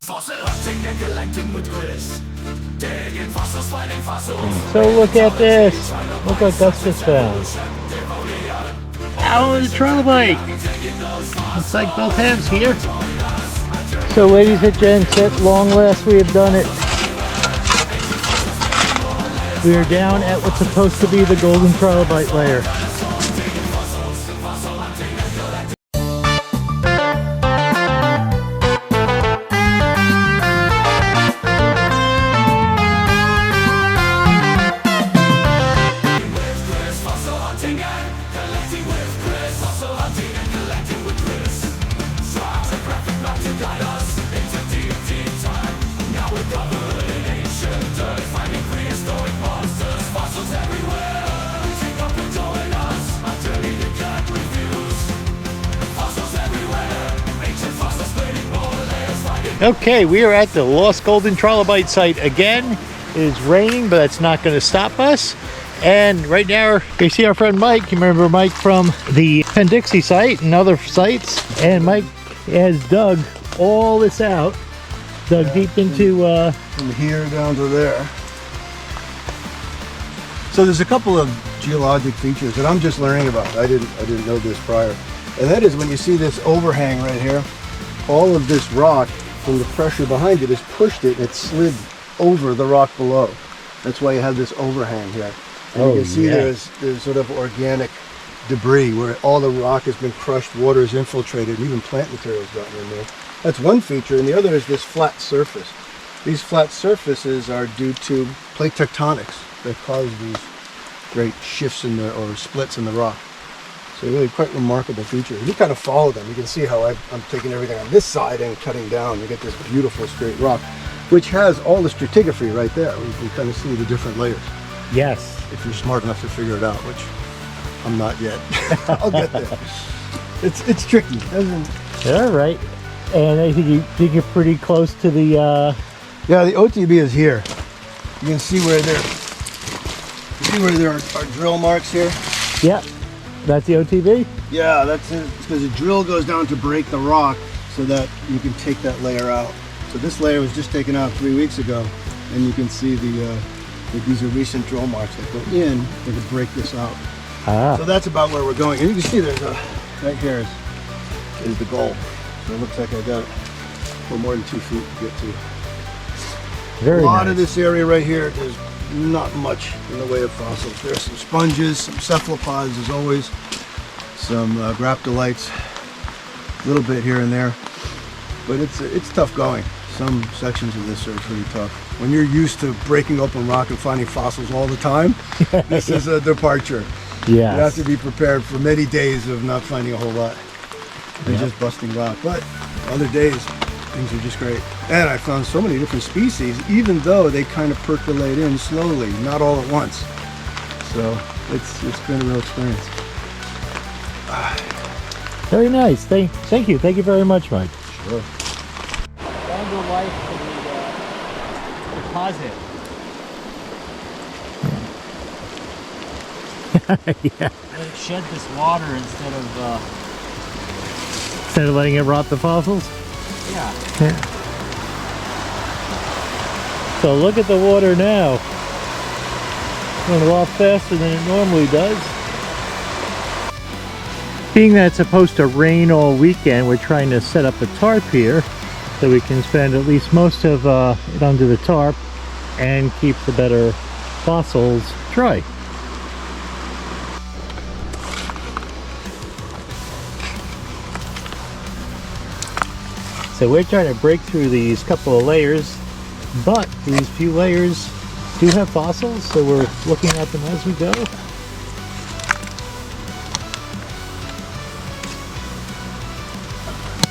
Fossil hunting and collecting with Chris. Digging fossils, finding fossils. So look at this. Look what Gus just found. Oh, the Trilobite. Looks like both halves here. So ladies and gents, at long last we have done it. We are down at what's supposed to be the golden Trilobite layer. Okay, we are at the Lost Golden Trilobite site again. It is raining, but that's not going to stop us. And right now, you see our friend Mike. You remember Mike from the Penn-Dixie site and other sites. And Mike has dug all this out. Dug deep into... from here down to there. So there's a couple of geologic features that I'm just learning about. I didn't know this prior. And that is when you see this overhang right here, all of this rock from the pressure behind it has pushed it and it slid over the rock below. That's why you have this overhang here. And you can see there's sort of organic debris where all the rock has been crushed, water has infiltrated, and even plant material's gotten in there. That's one feature, and the other is this flat surface. These flat surfaces are due to plate tectonics that cause these great shifts in the, or splits in the rock. So really quite remarkable feature. You kind of follow them. You can see how I'm taking everything on this side and cutting down. You get this beautiful straight rock, which has all the stratigraphy right there. You can kind of see the different layers. Yes. If you're smart enough to figure it out, which I'm not yet. I'll get there. It's tricky. All right. And I think you're pretty close to the... Yeah, the OTB is here. You can see where there are drill marks here. Yeah. That's the OTB? Yeah, that's it. Because the drill goes down to break the rock so that you can take that layer out. So this layer was just taken out 3 weeks ago, and you can see these are recent drill marks that go in to break this out. Ah. So that's about where we're going. And you can see there's right here is the goal. So it looks like I got it for more than 2 feet to get to. Very A lot nice. of this area right here, there's not much in the way of fossils. There's some sponges, some cephalopods as always, some graptolites, a little bit here and there, but it's tough going. Some sections of this are pretty tough. When you're used to breaking open rock and finding fossils all the time, this is a departure. Yeah. You have to be prepared for many days of not finding a whole lot and just busting rock. But other days, things are just great. And I found so many different species, even though they kind of percolate in slowly, not all at once. So it's been a real experience. Very nice. Thank you. Thank you very much, Mike. Sure. Longer life for the deposit. Yeah. Let it shed this water instead of letting it rot the fossils? yeah. So look at the water now. Going a lot faster than it normally does. Being that it's supposed to rain all weekend, we're trying to set up a tarp here so we can spend at least most of it under the tarp and keep the better fossils dry. So we're trying to break through these couple of layers, but these few layers do have fossils, so we're looking at them as we go.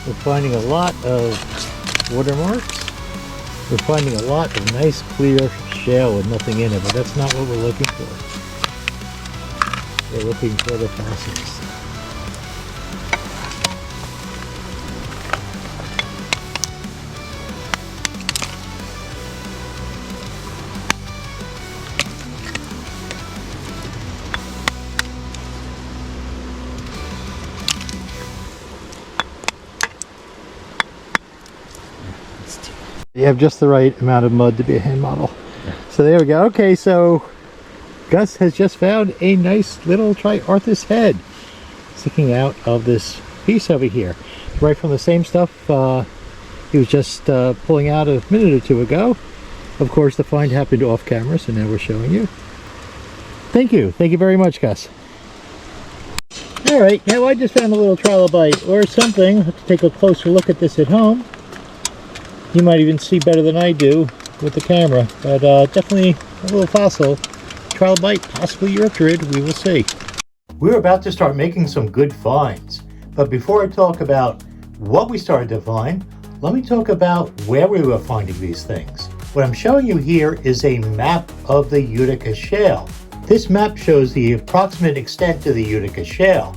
We're finding a lot of watermarks. We're finding a lot of nice clear shale with nothing in it, but that's not what we're looking for. We're looking for the fossils. You have just the right amount of mud to be a hand model. So there we go. Okay, so Gus has just found a nice little Triarthus head sticking out of this piece over here. Right from the same stuff he was just pulling out a minute or two ago. Of course, the find happened off camera, so now we're showing you. Thank you. Thank you very much, Gus. Alright, now I just found a little trilobite or something. I'll have to take a closer look at this at home. You might even see better than I do with the camera, but definitely a little fossil. Trilobite, possibly Retrieval, we will see. We're about to start making some good finds, but before I talk about what we started to find, let me talk about where we were finding these things. What I'm showing you here is a map of the Utica Shale. This map shows the approximate extent to the Utica Shale.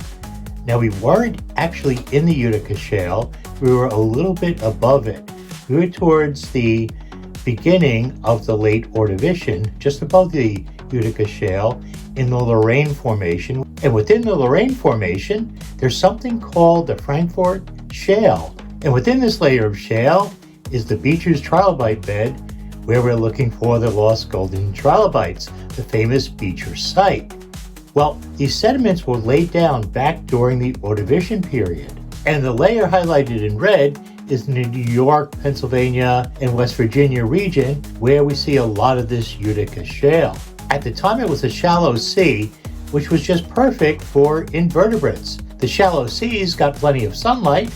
Now, we weren't actually in the Utica Shale, we were a little bit above it. We were towards the beginning of the late Ordovician, just above the Utica Shale in the Lorraine Formation. And within the Lorraine Formation, there's something called the Frankfort Shale. And within this layer of shale is the Beecher's Trilobite bed, where we're looking for the lost golden trilobites, the famous Beecher site. Well, these sediments were laid down back during the Ordovician period, and the layer highlighted in red is in the New York, Pennsylvania, and West Virginia region, where we see a lot of this Utica shale. At the time, it was a shallow sea, which was just perfect for invertebrates. The shallow seas got plenty of sunlight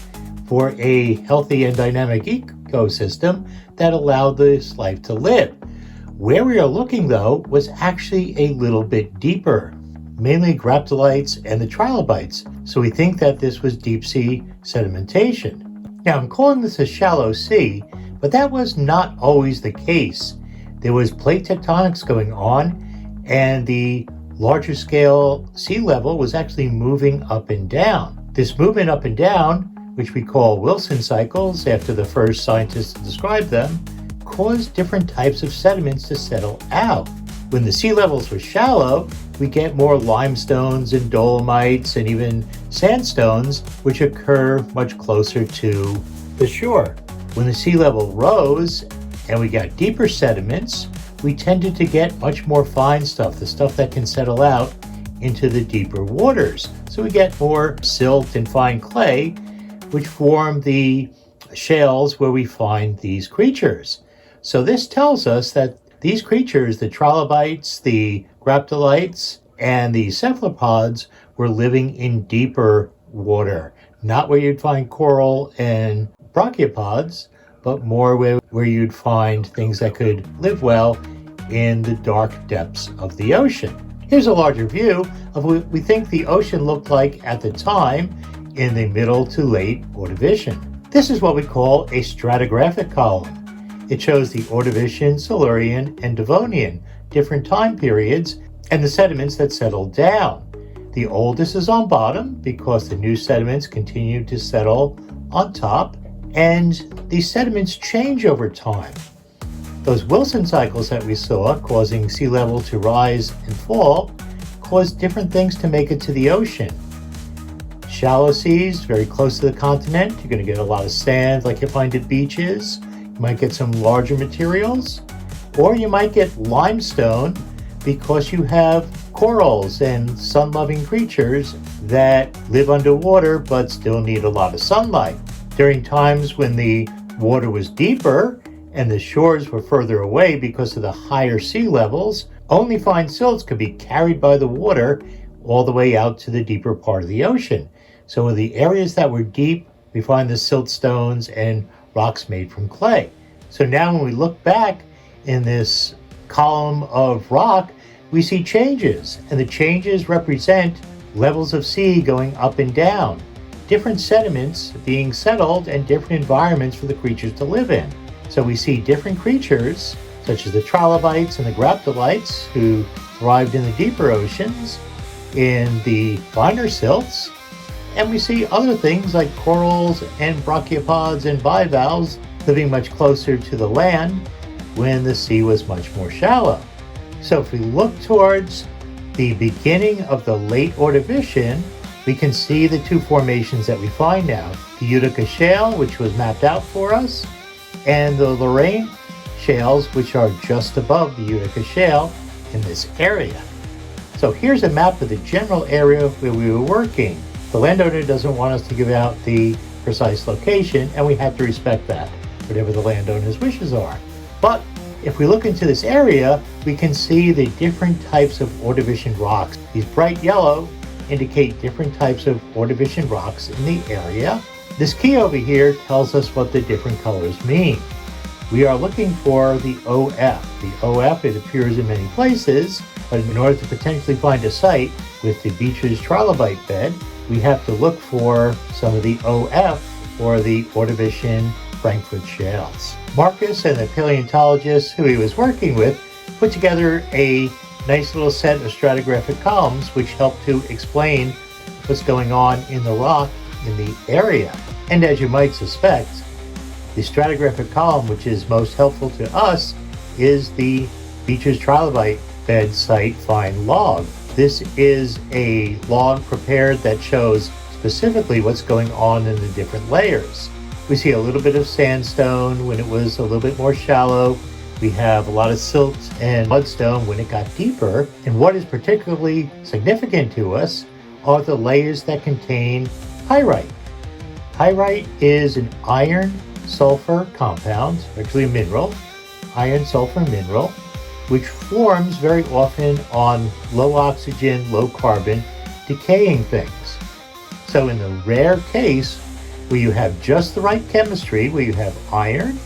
for a healthy and dynamic ecosystem that allowed this life to live. Where we are looking, though, was actually a little bit deeper, mainly graptolites and the trilobites, so we think that this was deep sea sedimentation. Now, I'm calling this a shallow sea, but that was not always the case. There was plate tectonics going on, and the larger scale sea level was actually moving up and down. This movement up and down, which we call Wilson cycles after the first scientists to describe them, caused different types of sediments to settle out. When the sea levels were shallow, we get more limestones and dolomites and even sandstones, which occur much closer to the shore. When the sea level rose and we got deeper sediments, we tended to get much more fine stuff, the stuff that can settle out into the deeper waters. So we get more silt and fine clay, which form the shales where we find these creatures. So this tells us that these creatures, the trilobites, the graptolites, and the cephalopods, were living in deeper water, not where you'd find coral and brachiopods, but more where you'd find things that could live well in the dark depths of the ocean. Here's a larger view of what we think the ocean looked like at the time in the middle to late Ordovician. This is what we call a stratigraphic column. It shows the Ordovician, Silurian, and Devonian, different time periods, and the sediments that settled down. The oldest is on bottom because the new sediments continue to settle on top, and these sediments change over time. Those Wilson cycles that we saw causing sea level to rise and fall caused different things to make it to the ocean. Shallow seas, very close to the continent, you're going to get a lot of sand like you find at beaches. You might get some larger materials, or you might get limestone because you have corals and sun-loving creatures that live underwater but still need a lot of sunlight. During times when the water was deeper and the shores were further away because of the higher sea levels, only fine silts could be carried by the water all the way out to the deeper part of the ocean. So in the areas that were deep, we find the siltstones and rocks made from clay. So now when we look back in this column of rock, we see changes, and the changes represent levels of sea going up and down, different sediments being settled, and different environments for the creatures to live in. So we see different creatures, such as the trilobites and the graptolites, who thrived in the deeper oceans, in the finer silts, and we see other things like corals and brachiopods and bivalves living much closer to the land when the sea was much more shallow. So if we look towards the beginning of the late Ordovician, we can see the two formations that we find now. The Utica Shale, which was mapped out for us, and the Lorraine shales, which are just above the Utica Shale in this area. So here's a map of the general area where we were working. The landowner doesn't want us to give out the precise location, and we have to respect that, whatever the landowner's wishes are. But if we look into this area, we can see the different types of Ordovician rocks. These bright yellow indicate different types of Ordovician rocks in the area. This key over here tells us what the different colors mean. We are looking for the OF. The OF, it appears in many places, but in order to potentially find a site with the Beecher's Trilobite bed, we have to look for some of the OF, or the Ordovician Frankfurt shales. Marcus and the paleontologist who he was working with put together a nice little set of stratigraphic columns which help to explain what's going on in the rock in the area. And as you might suspect, the stratigraphic column which is most helpful to us is the Beecher's Trilobite bed site find log. This is a log prepared that shows specifically what's going on in the different layers. We see a little bit of sandstone when it was a little bit more shallow. We have a lot of silt and mudstone when it got deeper. And what is particularly significant to us are the layers that contain pyrite. Pyrite is an iron sulfur compound, actually a mineral, iron sulfur mineral, which forms very often on low oxygen, low carbon, decaying things. So in the rare case where you have just the right chemistry, where you have iron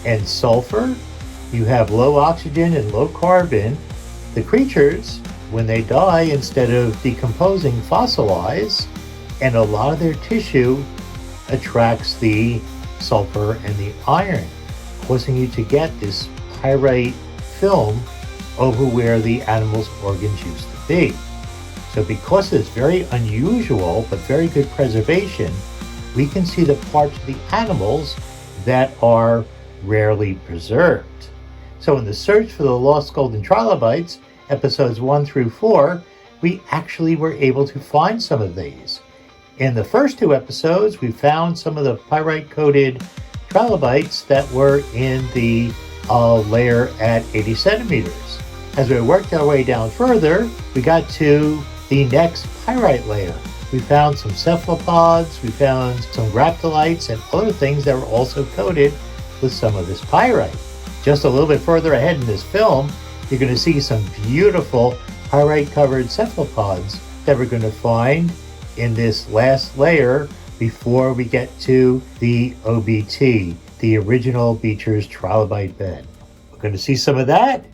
and sulfur, you have low oxygen and low carbon, the creatures, when they die, instead of decomposing, fossilize, and a lot of their tissue attracts the sulfur and the iron, causing you to get this pyrite film over where the animal's organs used to be. So because it's very unusual but very good preservation, we can see the parts of the animals that are rarely preserved. So in the search for the lost golden trilobites, episodes 1 through 4, we actually were able to find some of these. In the first 2 episodes, we found some of the pyrite-coated trilobites that were in the layer at 80 centimeters. As we worked our way down further, we got to the next pyrite layer. We found some cephalopods, we found some graptolites, and other things that were also coated with some of this pyrite. Just a little bit further ahead in this film, you're going to see some beautiful pyrite-covered cephalopods that we're going to find in this last layer before we get to the OBT, the original Beecher's Trilobite bed. We're going to see some of that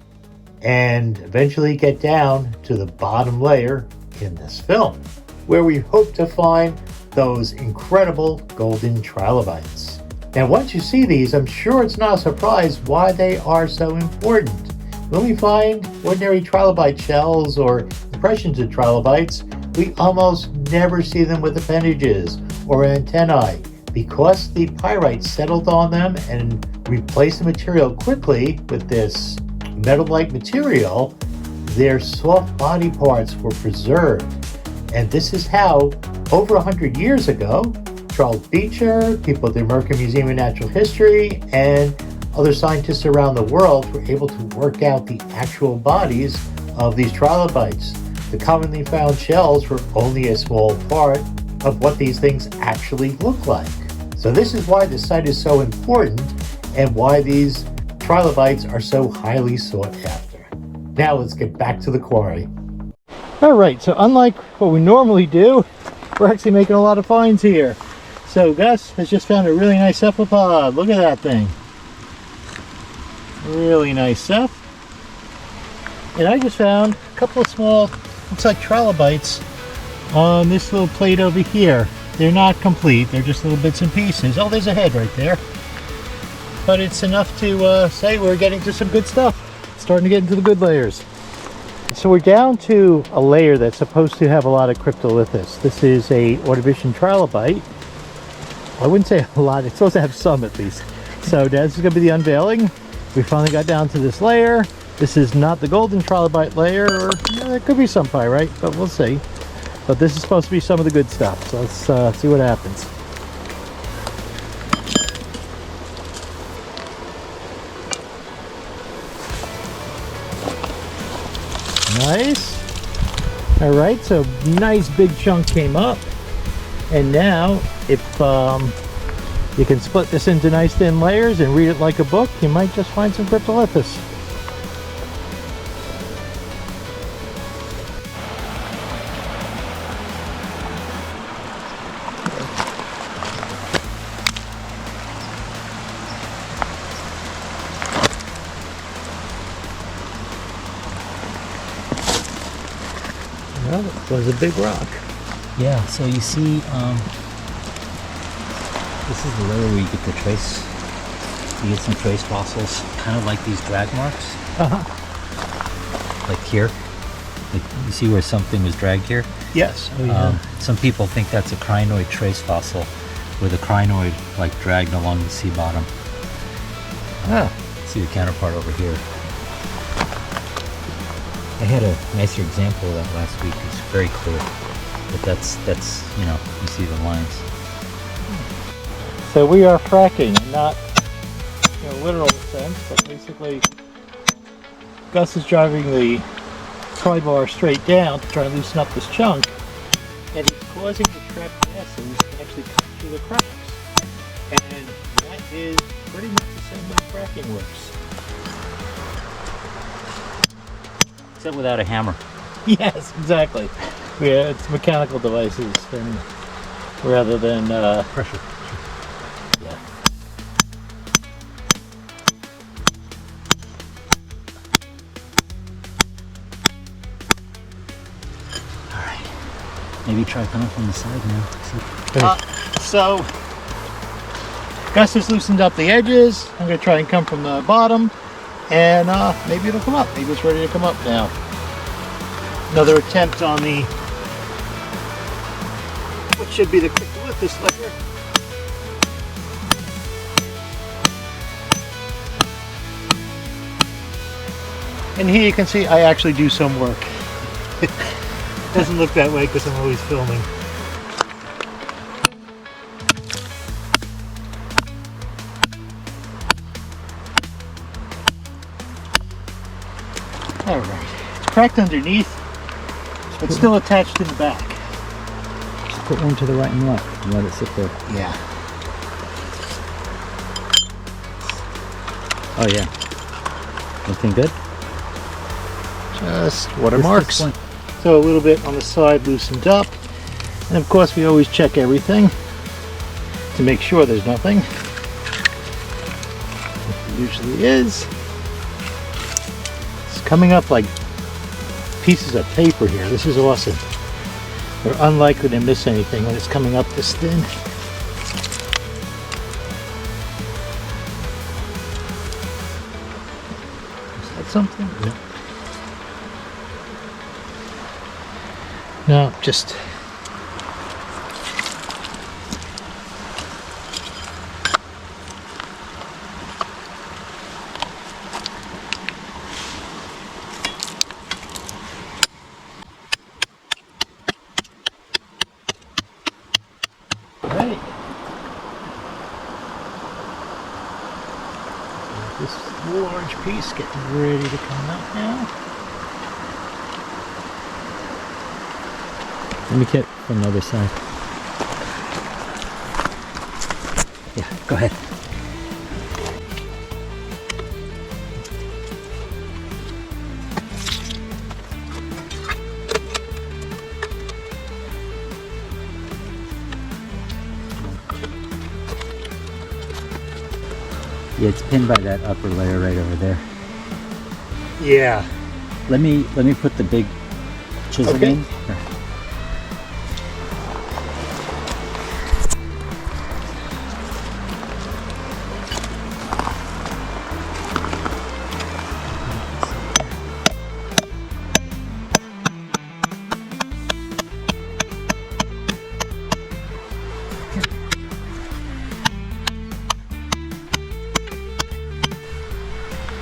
and eventually get down to the bottom layer in this film, where we hope to find those incredible golden trilobites. Now, once you see these, I'm sure it's not a surprise why they are so important. When we find ordinary trilobite shells or impressions of trilobites, we almost never see them with appendages or antennae. Because the pyrite settled on them and replaced the material quickly with this metal-like material, their soft body parts were preserved. And this is how, over 100 years ago, Charles Beecher, people at the American Museum of Natural History, and other scientists around the world were able to work out the actual bodies of these trilobites. The commonly found shells were only a small part of what these things actually look like. So this is why the site is so important and why these trilobites are so highly sought after. Now let's get back to the quarry. All right, so unlike what we normally do, we're actually making a lot of finds here. So Gus has just found a really nice cephalopod. Look at that thing. Really nice stuff. And I just found a couple of small, looks like trilobites on this little plate over here. They're not complete, they're just little bits and pieces. Oh, there's a head right there. But it's enough to say we're getting to some good stuff. Starting to get into the good layers. So we're down to a layer that's supposed to have a lot of cryptoliths. This is a Ordovician trilobite. I wouldn't say a lot, it's supposed to have some at least. So this is going to be the unveiling. We finally got down to this layer. This is not the golden trilobite layer, or there could be some pyrite, but we'll see. But this is supposed to be some of the good stuff, so let's see what happens. Nice. All right, so nice big chunk came up. And now, if you can split this into nice thin layers and read it like a book, you might just find some cryptoliths. Well, it was a big rock. Yeah, so you see, this is the layer where you get the trace, you get some trace fossils, kind of like these drag marks. Like here. Like you see where something was dragged here? Yes. Oh, yeah. Some people think that's a crinoid trace fossil, with a crinoid like dragged along the sea bottom. See the counterpart over here. I had a nicer example of that last week. It's very clear. But that's you know, you see the lines. So we are fracking, not in a literal sense, but basically Gus is driving the pry bar straight down to try and loosen up this chunk, and he's causing the trapped gases to actually come through the cracks. And that is pretty much the same way fracking works. Except without a hammer. Yes, exactly. Yeah, it's mechanical devices rather than pressure. Yeah. Alright. Maybe try coming from the side now. So Gus has loosened up the edges. I'm going to try and come from the bottom, and maybe it'll come up. Maybe it's ready to come up now. Another attempt on the what should be the cryptoliths layer. And here you can see I actually do some work. It doesn't look that way because I'm always filming. Alright, it's cracked underneath, but still attached in the back. Just put one to the right and left and let it sit there. Yeah. Oh yeah. Looking good? Just watermarks. This So a little bit on the side loosened up. And of course we always check everything to make sure there's nothing. It usually is. It's coming up like pieces of paper here. This is awesome. We're unlikely to miss anything when it's coming up this thin. Is that something? Yeah. No, just right. This large piece getting ready to come out now. Let me get from the other side. Yeah, go ahead. Yeah, it's pinned by that upper layer right over there. Yeah. Let me put the big chisel Okay. in.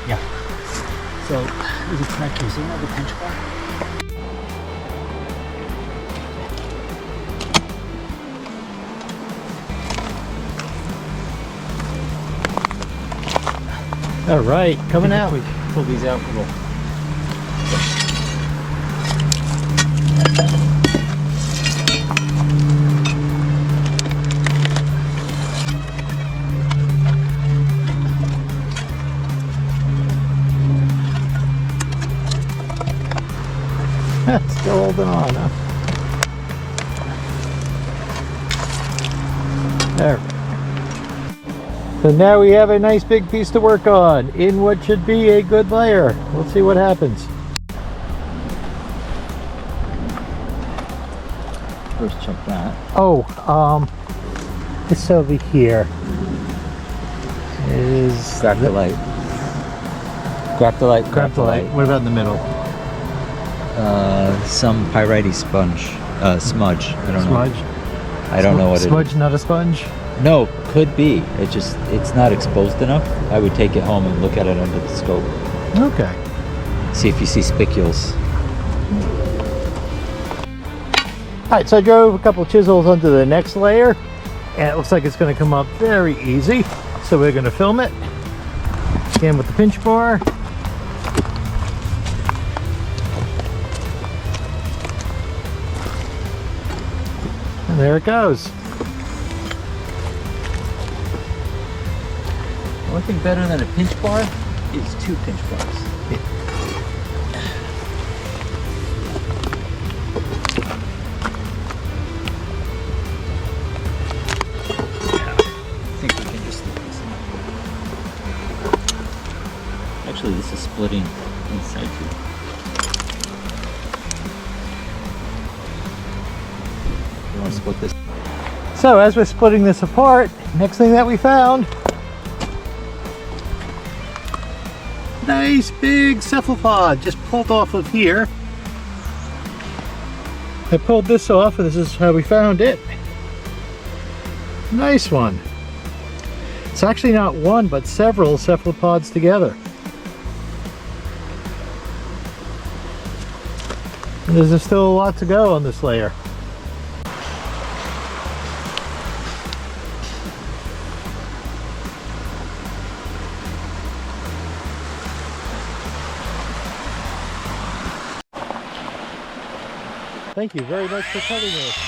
Yeah. So there's a crack here. See another pinch bar? All right, coming out. Pull these out a little. Still holding on, huh? There. So now we have a nice big piece to work on in what should be a good layer. Let's see what happens. First check that. Oh, this over here is Graptolite. Graptolite. Graptolite. What about in the middle? Some pyritization smudge. I don't Smudge? know. I don't know what it is. Smudge, not a sponge? No, could be. It's not exposed enough. I would take it home and look at it under the scope. Okay. See if you see spicules. Alright, so I drove a couple chisels onto the next layer, and it looks like it's going to come up very easy. So we're going to film it again with the pinch bar. And there it goes. One thing better than a pinch bar is 2 pinch bars. I think we can just leave this in. Actually, this is splitting inside too. You want to split this? So as we're splitting this apart, next thing that we found, nice big cephalopod just pulled off of here. I pulled this off and this is how we found it. Nice one. It's actually not one but several cephalopods together. And there's still a lot to go on this layer. Thank you very much for cutting this.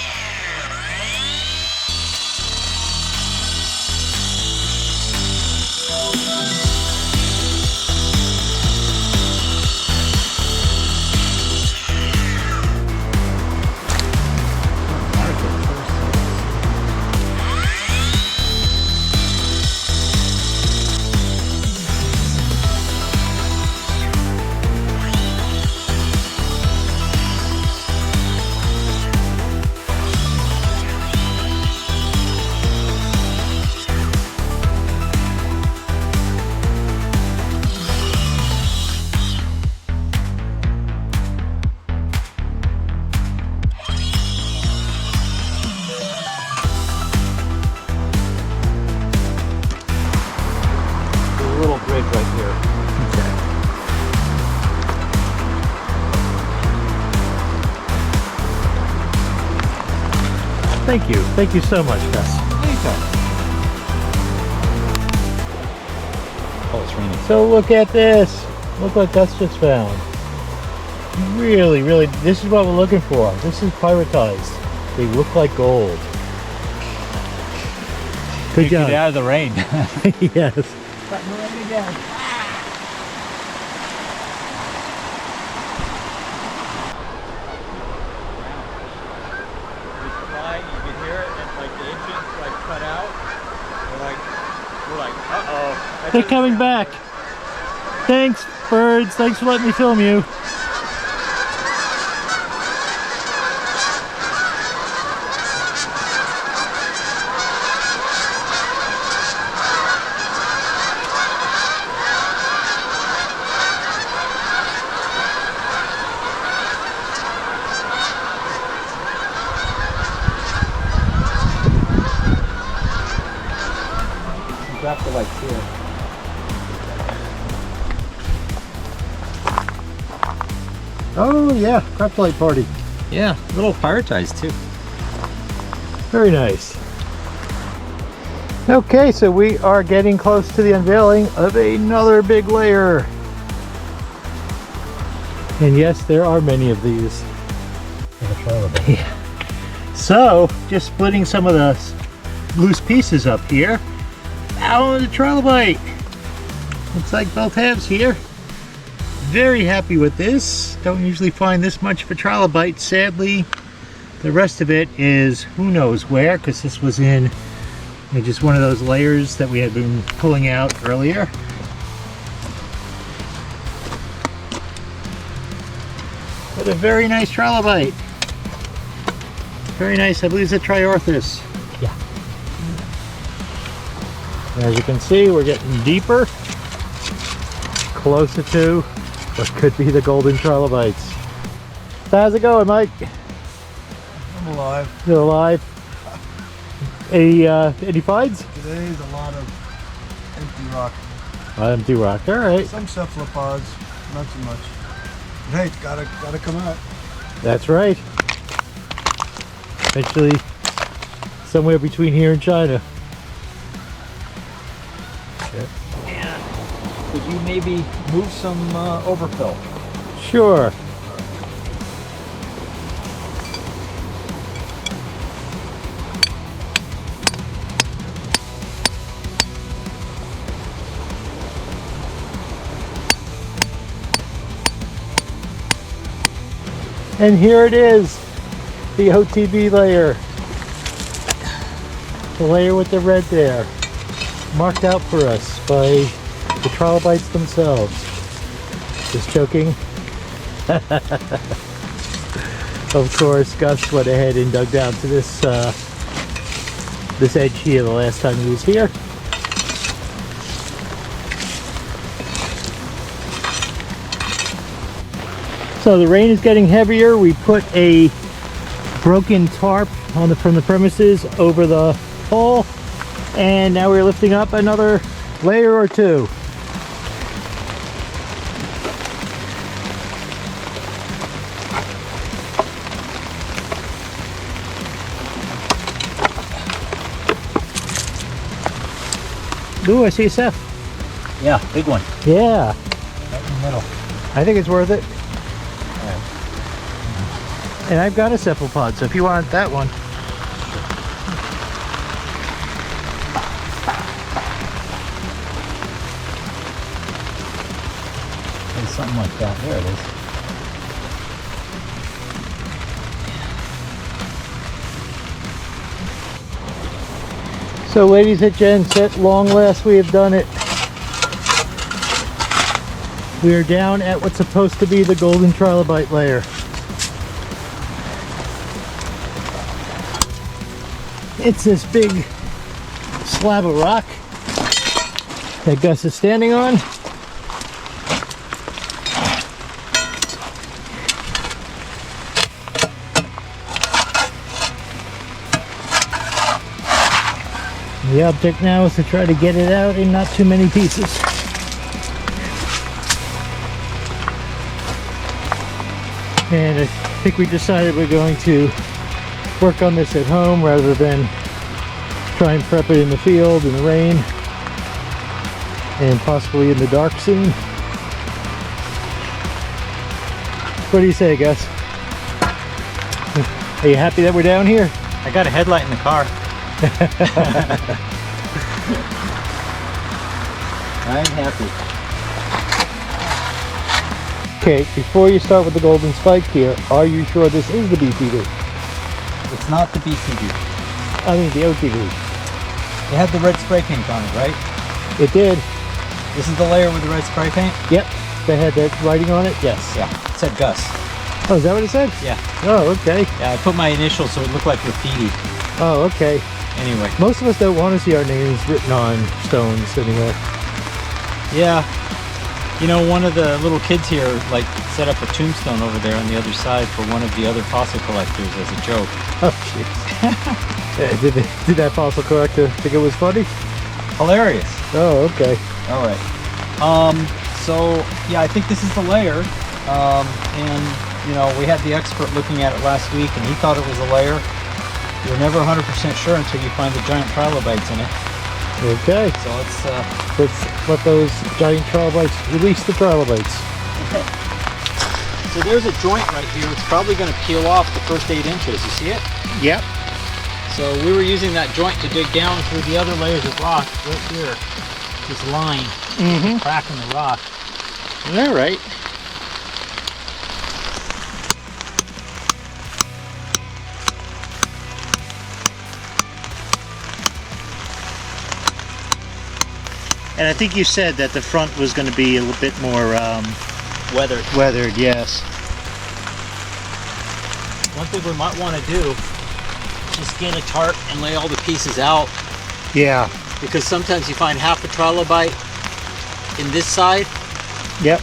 Thank you. Thank you so much, Gus. Oh, it's raining. So look at this. Look what Gus just found. Really, really, this is what we're looking for. This is pyritized. They look like gold. Good job. Get out of the rain. Yes. They're coming back. Thanks, birds. Thanks for letting me film you. Drop the lights here. Oh yeah, Graptolite party. Yeah, a little pyritized too. Very nice. Okay, so we are getting close to the unveiling of another big layer. And yes, there are many of these. Yeah. So, just splitting some of the loose pieces up here. Found the Trilobite. Looks like both halves here. Very happy with this. Don't usually find this much of a trilobite, sadly. The rest of it is who knows where, because this was in just one of those layers that we had been pulling out earlier. But a very nice trilobite. Very nice. I believe it's a Triorthus. Yeah. As you can see, we're getting deeper, closer to what could be the golden trilobites. So how's it going, Mike? I'm alive. Still alive? Any finds? Today's a lot of empty rock. Empty rock. All right. Some cephalopods, not so much. But hey, it's gotta come out. That's right. Eventually, somewhere between here and China. Could you maybe move some overfill? Sure. And here it is, the OTB layer. The layer with the red there, marked out for us by the trilobites themselves. Just joking. Of course, Gus went ahead and dug down to this this edge here the last time he was here. So the rain is getting heavier. We put a broken tarp on from the premises over the hole, and now we're lifting up another layer or two. Ooh, I see a ceph. Yeah, big one. Yeah, Right in the middle. I think it's worth it. And I've got a cephalopod, so if you want that one. There's something like that. There it is. So ladies and gents, at long last we have done it. We are down at what's supposed to be the golden trilobite layer. It's this big slab of rock that Gus is standing on. The object now is to try to get it out in not too many pieces. And I think we decided we're going to work on this at home rather than try and prep it in the field in the rain and possibly in the dark soon. What do you say, Gus? Are you happy that we're down here? I got a headlight in the car. I'm happy. Okay, before you start with the golden spike here, are you sure this is the BTV? It's not the BTV. I mean the OTV. It had the red spray paint on it, right? It did. This is the layer with the red spray paint? Yep. They had that writing on it? Yes. Yeah. It said Gus. Oh, is that what it said? Yeah. Oh, okay. Yeah, I put my initials so it looked like graffiti. Oh, okay. Anyway. Most of us don't want to see our names written on stones anymore. Yeah. You know, one of the little kids here, like, set up a tombstone over there on the other side for one of the other fossil collectors as a joke. Oh, jeez. Did that fossil collector think it was funny? Hilarious. Oh, okay. All right. So, yeah, I think this is the layer. And, you know, we had the expert looking at it last week, and he thought it was a layer. You're never 100% sure until you find the giant trilobites in it. Okay. So let's let those giant trilobites release the trilobites. So there's a joint right here. It's probably going to peel off the first 8 inches. You see it? Yep. So we were using that joint to dig down through the other layers of rock right here. This line, crack in the rock. All right. And I think you said that the front was going to be a little bit more Weathered. weathered, yes. One thing we might want to do is just get a tarp and lay all the pieces out, Yeah. because sometimes you find half a trilobite in this side Yep.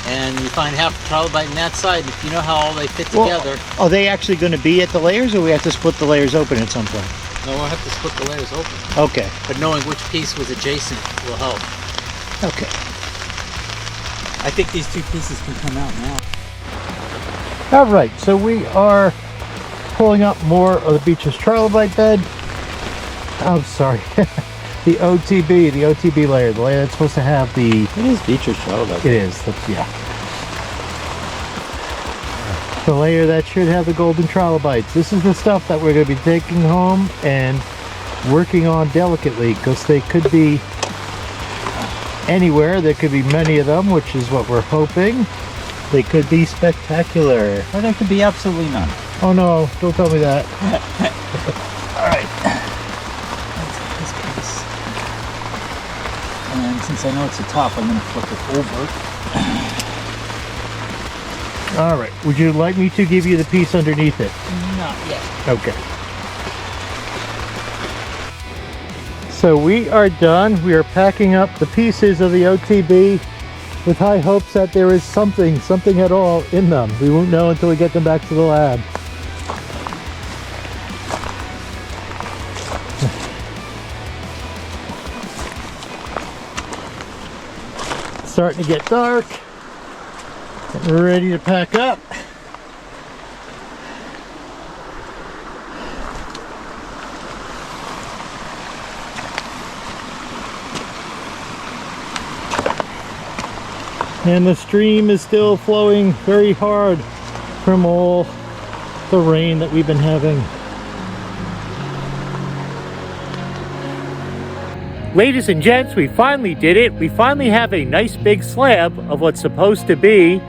and you find half a trilobite in that side. If you know how all they fit together. Are they actually going to be at the layers, or we have to split the layers open at some point? No, we'll have to split the layers open. Okay. But knowing which piece was adjacent will help. Okay. I think these two pieces can come out now. All right, so we are pulling up more of the Beecher's trilobite bed. I'm sorry. The OTB layer, the layer that's supposed to have the... It is Beecher's trilobite. It is, that's, yeah. The layer that should have the golden trilobites. This is the stuff that we're going to be taking home and working on delicately, because they could be anywhere. There could be many of them, which is what we're hoping. They could be spectacular. Or there could be absolutely none. Oh no, don't tell me that. Alright. Let's get this piece. And since I know it's the top, I'm going to flip it over. All right, would you like me to give you the piece underneath it? Not yet. Okay. So we are done. We are packing up the pieces of the OTB with high hopes that there is something at all in them. We won't know until we get them back to the lab. It's starting to get dark. We're ready to pack up. And the stream is still flowing very hard from all the rain that we've been having. Ladies and gents, we finally did it. We finally have a nice big slab of what's supposed to be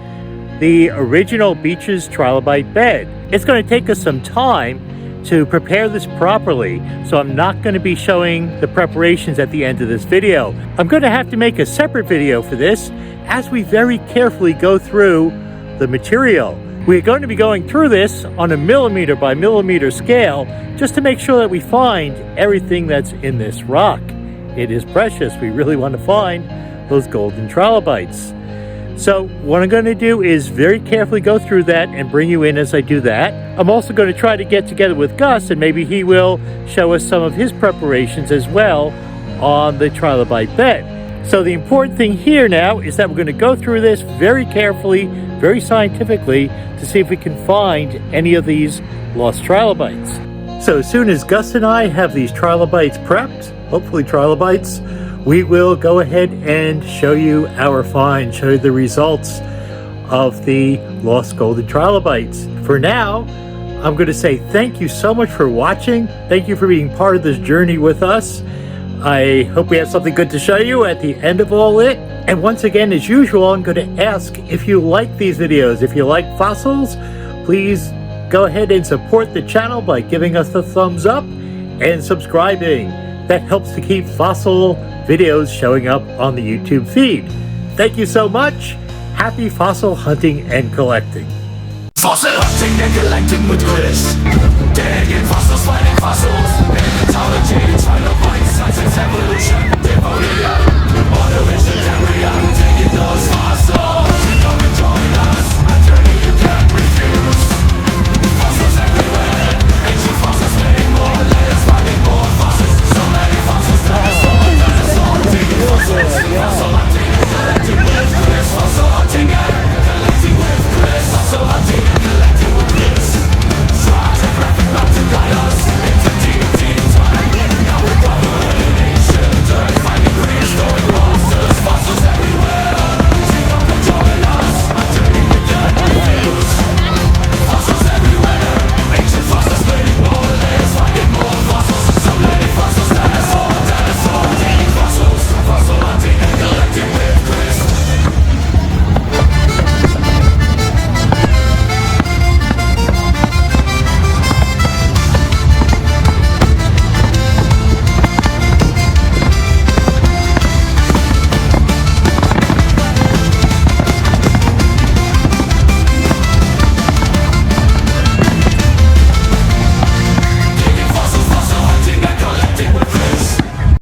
the original Beecher's trilobite bed. It's going to take us some time to prepare this properly, so I'm not going to be showing the preparations at the end of this video. I'm going to have to make a separate video for this as we very carefully go through the material. We're going to be going through this on a millimeter by millimeter scale just to make sure that we find everything that's in this rock. It is precious. We really want to find those golden trilobites. So what I'm going to do is very carefully go through that and bring you in as I do that. I'm also going to try to get together with Gus, and maybe he will show us some of his preparations as well on the trilobite bed. So the important thing here now is that we're going to go through this very carefully, very scientifically, to see if we can find any of these lost trilobites. So as soon as Gus and I have these trilobites prepped, hopefully trilobites, we will go ahead and show you our find, show you the results of the lost golden trilobites. For now, I'm going to say thank you so much for watching. Thank you for being part of this journey with us. I hope we have something good to show you at the end of all it. And once again, as usual, I'm going to ask if you like these videos, if you like fossils, please go ahead and support the channel by giving us the thumbs up and subscribing. That helps to keep fossil videos showing up on the YouTube feed. Thank you so much. Happy fossil hunting and collecting. Fossil hunting and collecting with Chris. Digging fossils, finding fossils. Paleontology, Trilobites, science and evolution. Devoted, on a vision.